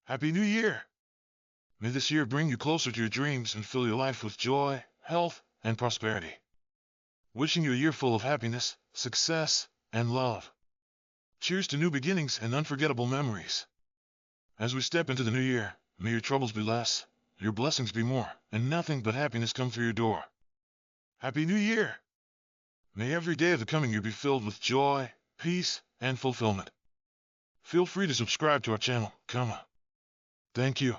Happy New Year! May this year bring you closer to your dreams and fill your life with joy, health, and prosperity. Wishing you a year full of happiness, success, and love. Cheers to new beginnings and unforgettable memories. As we step into the new year, may your troubles be less, your blessings be more, and nothing but happiness come through your door. Happy New Year! May every day of the coming year be filled with joy, peace, and fulfillment. Feel free to subscribe to our channel. Thank you.